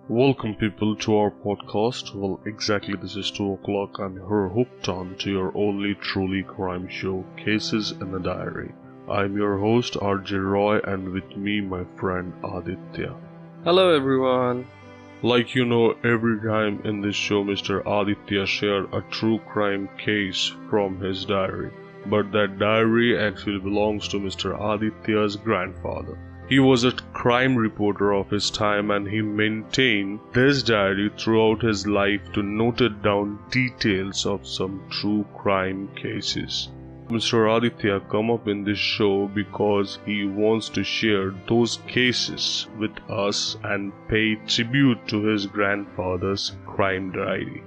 Welcome people to our podcast. Well, exactly this is 2 o'clock and you're hooked on to your only truly crime show, Cases in the Diary. I'm your host RJ Roy and with me my friend Aditya. Hello everyone. Like you know, every time in this show Mr. Aditya shared a true crime case from his diary. But that diary actually belongs to Mr. Aditya's grandfather. He was a crime reporter of his time and he maintained this diary throughout his life to note down details of some true crime cases. Mr. Aditya come up in this show because he wants to share those cases with us and pay tribute to his grandfather's crime diary.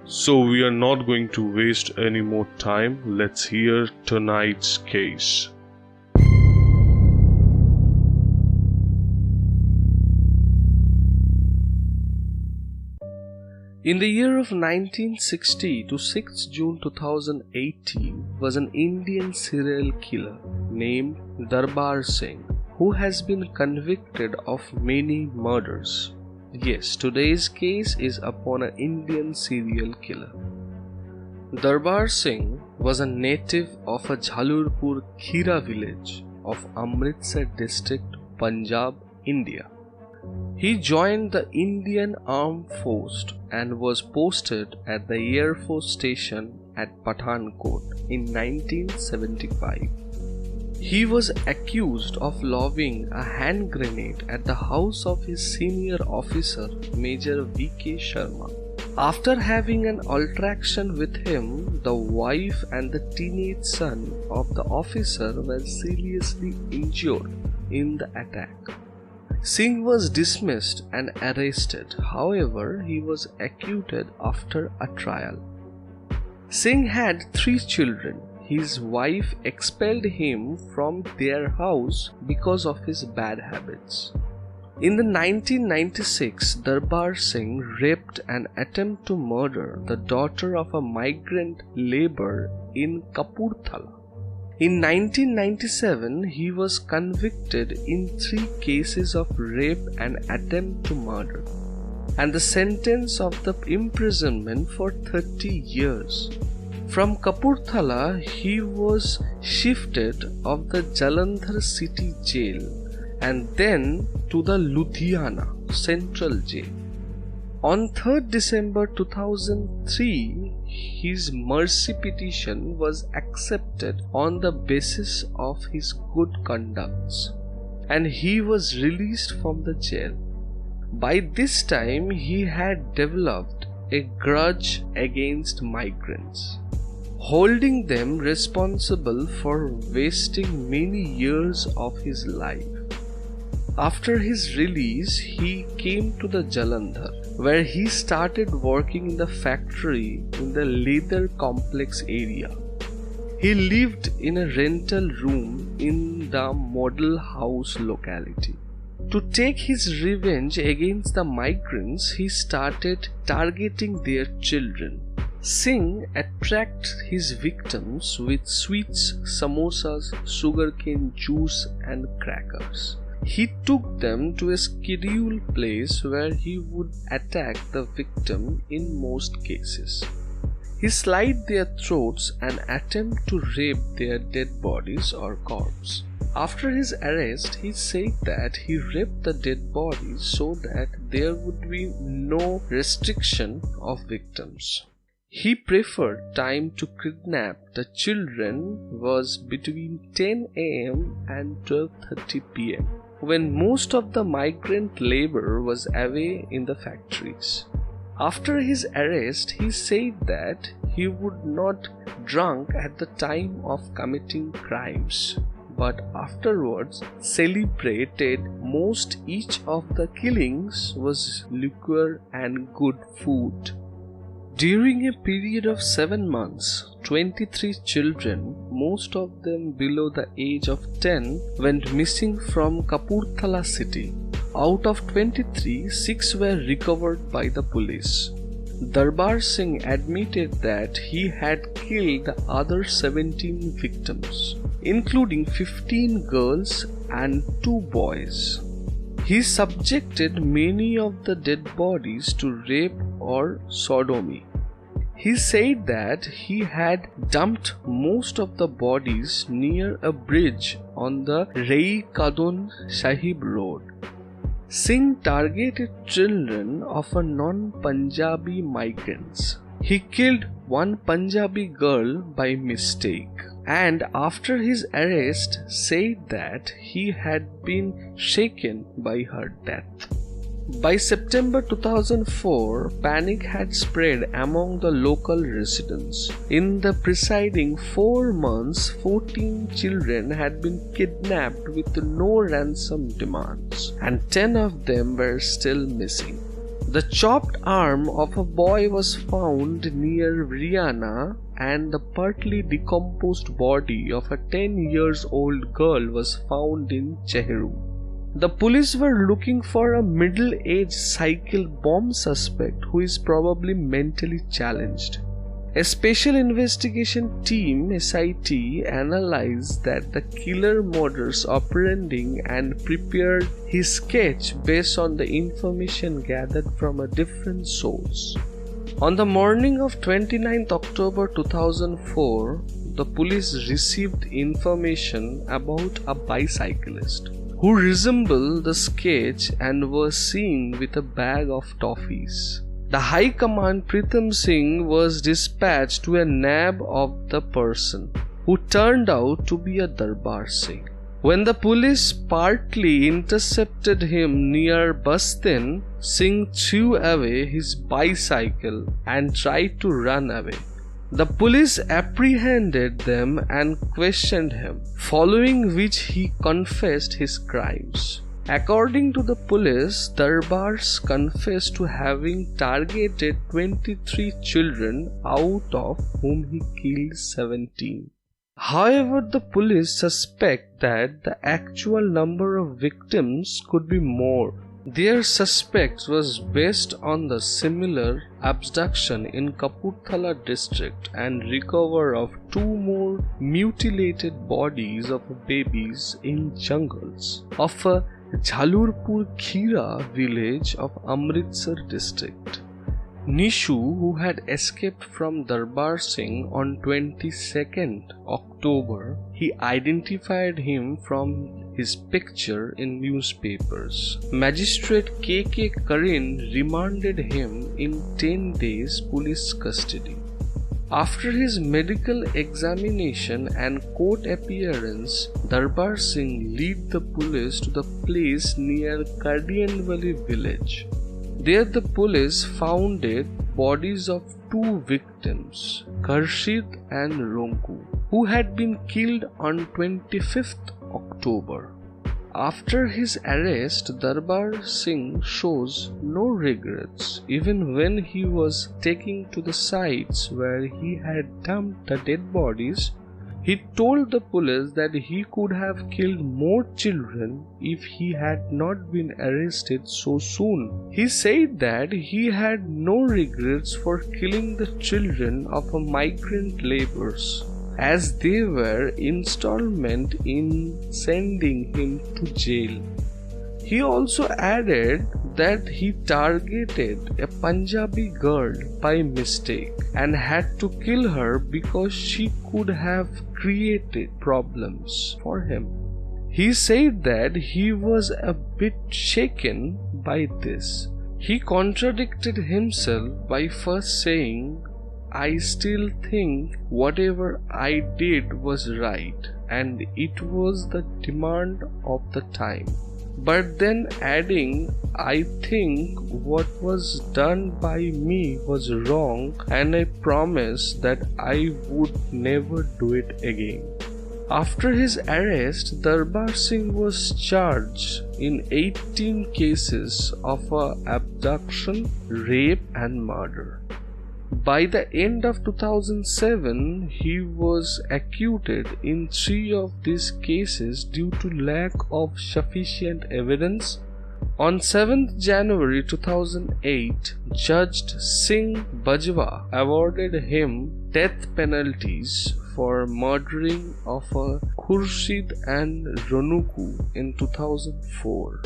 So we are not going to waste any more time. Let's hear tonight's case. In the year of 1960 to 6 June 2018 was an Indian serial killer named Darbar Singh who has been convicted of many murders. Yes, today's case is upon an Indian serial killer. Darbar Singh was a native of a Jhalurpur Khira village of Amritsar district, Punjab, India. He joined the Indian Armed Forces and was posted at the Air Force Station at Pathankot in 1975. He was accused of lobbing a hand grenade at the house of his senior officer, Major V.K. Sharma. After having an altercation with him, the wife and the teenage son of the officer were seriously injured in the attack. Singh was dismissed and arrested. However, he was acquitted after a trial. Singh had 3 children. His wife expelled him from their house because of his bad habits. In the 1996, Darbar Singh raped and attempted to murder the daughter of a migrant laborer in Kapurthala. In 1997, he was convicted in 3 cases of rape and attempt to murder, and the sentence of the imprisonment for 30 years. From Kapurthala, he was shifted of the Jalandhar city jail and then to the Ludhiana central jail. On 3rd December 2003, his mercy petition was accepted on the basis of his good conducts, and he was released from the jail. By this time, he had developed a grudge against migrants, holding them responsible for wasting many years of his life. After his release, he came to the Jalandhar, where he started working in the factory in the leather complex area. He lived in a rental room in the model house locality. To take his revenge against the migrants, he started targeting their children. Singh attracted his victims with sweets, samosas, sugarcane juice and crackers. He took them to a scheduled place where he would attack the victim in most cases. He slit their throats and attempted to rape their dead bodies or corpses. After his arrest, he said that he raped the dead bodies so that there would be no restriction of victims. He preferred time to kidnap the children was between 10 a.m. and 12:30 p.m. when most of the migrant labor was away in the factories. After his arrest, he said that he would not drink at the time of committing crimes, but afterwards celebrated most each of the killings was liquor and good food. During a period of 7 months, 23 children, most of them below the age of 10, went missing from Kapurthala city. Out of 23, 6 were recovered by the police. Darbar Singh admitted that he had killed the other 17 victims. including 15 girls and 2 boys. He subjected many of the dead bodies to rape or sodomy. He said that he had dumped most of the bodies near a bridge on the Rai-Kadon Sahib road. Singh targeted children of a non-Punjabi migrants. He killed one Punjabi girl by mistake, and after his arrest said that he had been shaken by her death. By September 2004, panic had spread among the local residents. In the preceding 4 months, 14 children had been kidnapped with no ransom demands, and 10 of them were still missing. The chopped arm of a boy was found near Riana, and the partly decomposed body of a 10-year-old girl was found in Chehru. The police were looking for a middle-aged cycle bomb suspect who is probably mentally challenged. A special investigation team (SIT) analyzed that the killer modus operandi and prepared his sketch based on the information gathered from a different source. On the morning of 29th October 2004, the police received information about a bicyclist who resembled the sketch and was seen with a bag of toffees. The High Command Pritam Singh was dispatched to a nab of the person, who turned out to be a Darbar Singh. When the police partly intercepted him near Bastin, Singh threw away his bicycle and tried to run away. The police apprehended them and questioned him, following which he confessed his crimes. According to the police, Darbars confessed to having targeted 23 children, out of whom he killed 17. However, the police suspect that the actual number of victims could be more. Their suspect was based on the similar abduction in Kapurthala district and recovery of 2 more mutilated bodies of babies in jungles of a Jhalurpur Khira village of Amritsar district. Nishu, who had escaped from Darbar Singh on 22nd October, he identified him from his picture in newspapers. Magistrate K.K. Karin remanded him in 10 days police custody. After his medical examination and court appearance, Darbar Singh led the police to the place near Kardianwali village. There the police found bodies of 2 victims, Karshid and Ronku, who had been killed on 25th October. After his arrest, Darbar Singh shows no regrets even when he was taken to the sites where he had dumped the dead bodies. He told the police that he could have killed more children if he had not been arrested so soon. He said that he had no regrets for killing the children of migrant laborers, as they were installment in sending him to jail. He also added that he targeted a Punjabi girl by mistake and had to kill her because she could have created problems for him. He said that he was a bit shaken by this. He contradicted himself by first saying, "I still think whatever I did was right and it was the demand of the time," but then adding, "I think what was done by me was wrong and I promise that I would never do it again." After his arrest, Darbar Singh was charged in 18 cases of abduction, rape and murder. By the end of 2007, he was acquitted in 3 of these cases due to lack of sufficient evidence. On 7th January 2008, Judge Singh Bajwa awarded him death penalties for murdering of Khurshid and Ronuku in 2004.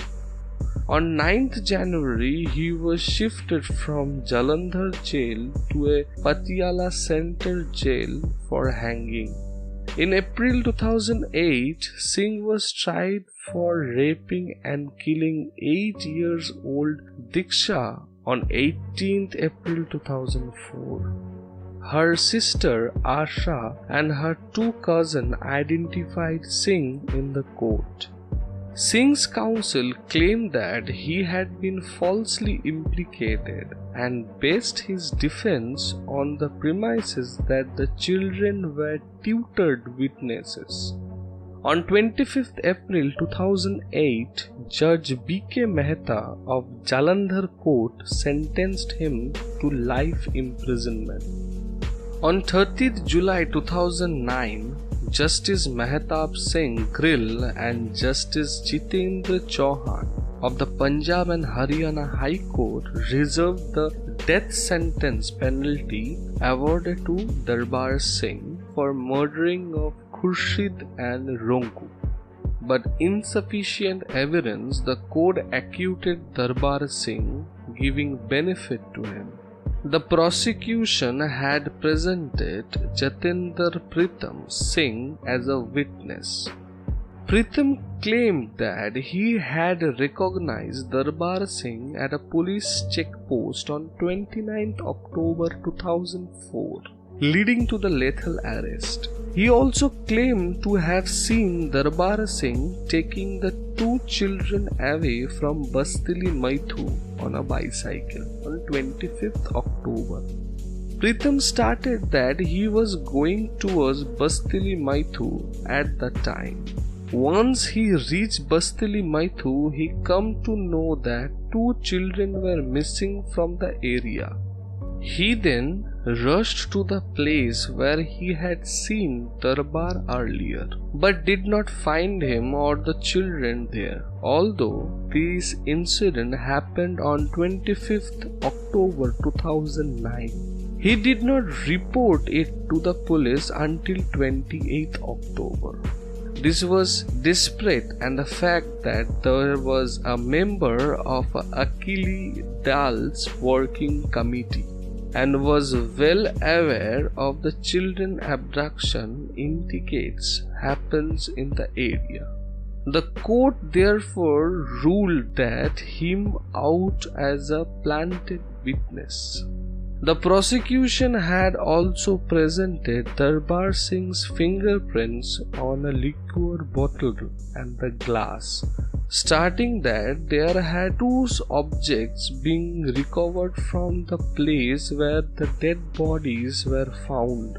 On 9th January, he was shifted from Jalandhar jail to a Patiala Center jail for hanging. In April 2008, Singh was tried for raping and killing 8-year-old Diksha on 18th April 2004. Her sister Asha and her two cousins identified Singh in the court. Singh's counsel claimed that he had been falsely implicated and based his defense on the premises that the children were tutored witnesses. On 25th April 2008, Judge B.K. Mehta of Jalandhar Court sentenced him to life imprisonment. On 30th July 2009, Justice Mehtab Singh Grill and Justice Jitendra Chauhan of the Punjab and Haryana High Court reserved the death sentence penalty awarded to Darbar Singh for murdering of Khurshid and Ronku. But insufficient evidence, the court acquitted Darbar Singh, giving benefit to him. The prosecution had presented Jatinder Pritam Singh as a witness. Pritam claimed that he had recognized Darbar Singh at a police checkpost on 29th October 2004, leading to the lethal arrest. He also claimed to have seen Darbar Singh taking the two children away from Bastili Maithu on a bicycle on 25th October. Pritam stated that he was going towards Bastili Maithu at the time. Once he reached Bastili Maithu, he come to know that two children were missing from the area. He then rushed to the place where he had seen Darbar earlier, but did not find him or the children there, although this incident happened on 25th October 2009. He did not report it to the police until 28th October. This was despite the fact that there was a member of Akili Dal's working committee and was well aware of the children abduction indicates happens in the area. The court therefore ruled that him out as a planted witness. The prosecution had also presented Darbar Singh's fingerprints on a liquor bottle and the glass, stating that there had two objects being recovered from the place where the dead bodies were found.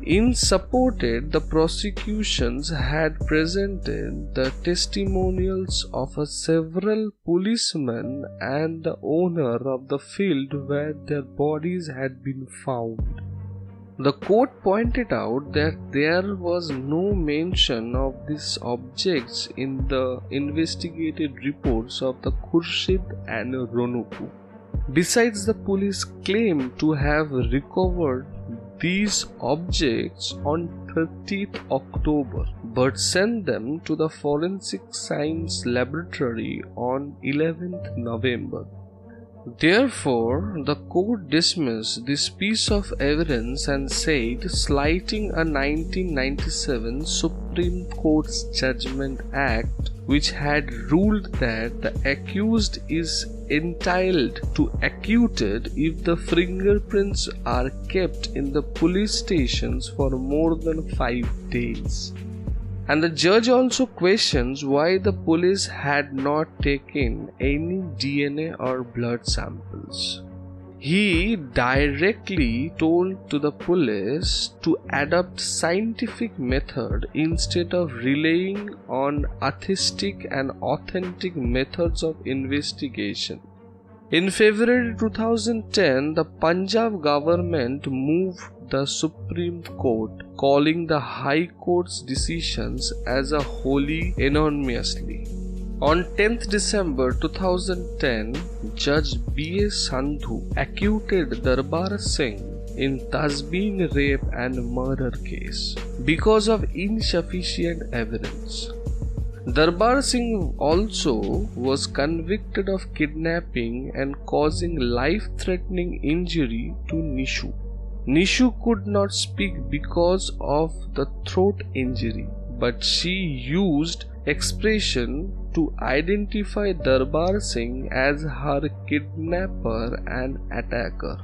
In supported, the prosecutions had presented the testimonials of several policemen and the owner of the field where their bodies had been found. The court pointed out that there was no mention of these objects in the investigative reports of the Khurshid and Ronuku. Besides, the police claimed to have recovered these objects on 30th October but sent them to the Forensic Science Laboratory on 11th November. Therefore, the court dismissed this piece of evidence and said, slighting a 1997 Supreme Court's Judgment Act, which had ruled that the accused is entitled to acquitted if the fingerprints are kept in the police stations for more than 5 days. And the judge also questions why the police had not taken any DNA or blood samples. He directly told to the police to adopt scientific method instead of relying on artistic and authentic methods of investigation. In February 2010, the Punjab government moved the Supreme Court, calling the High Court's decisions as a wholly anonymously. On 10th December 2010, Judge B.A. Sandhu acquitted Darbar Singh in Tasbeen rape and murder case because of insufficient evidence. Darbar Singh also was convicted of kidnapping and causing life-threatening injury to Nishu. Nishu could not speak because of the throat injury, but she used expression to identify Darbar Singh as her kidnapper and attacker.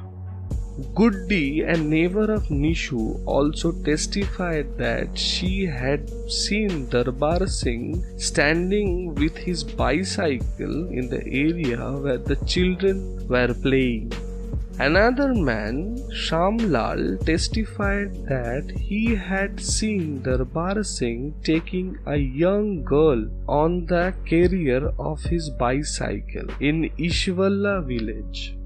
Guddi, a neighbor of Nishu, also testified that she had seen Darbar Singh standing with his bicycle in the area where the children were playing. Another man, Shamlal, testified that he had seen Darbar Singh taking a young girl on the carrier of his bicycle in Ishwalla village.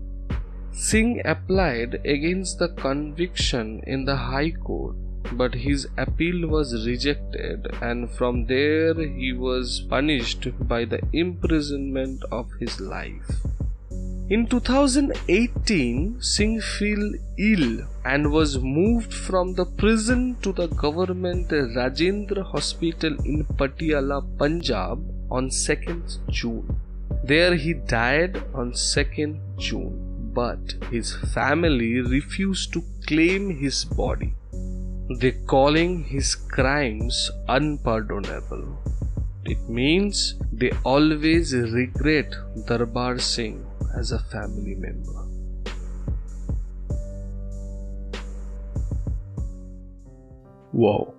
Singh applied against the conviction in the High Court, but his appeal was rejected, and from there he was punished by the imprisonment of his life. In 2018, Singh fell ill and was moved from the prison to the government Rajendra Hospital in Patiala, Punjab on 2nd June. There he died on 2nd June. But his family refused to claim his body. They calling his crimes unpardonable. It means they always regret Darbar Singh as a family member. Wow.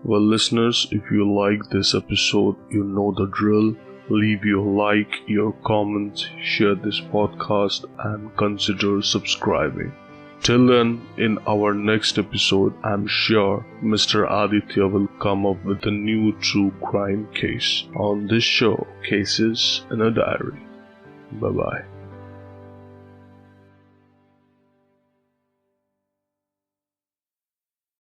Well, listeners, if you like this episode, you know the drill. Leave your like, your comments, share this podcast, and consider subscribing. Till then, in our next episode, I'm sure Mr. Aditya will come up with a new true crime case on this show, Cases in a Diary. Bye-bye.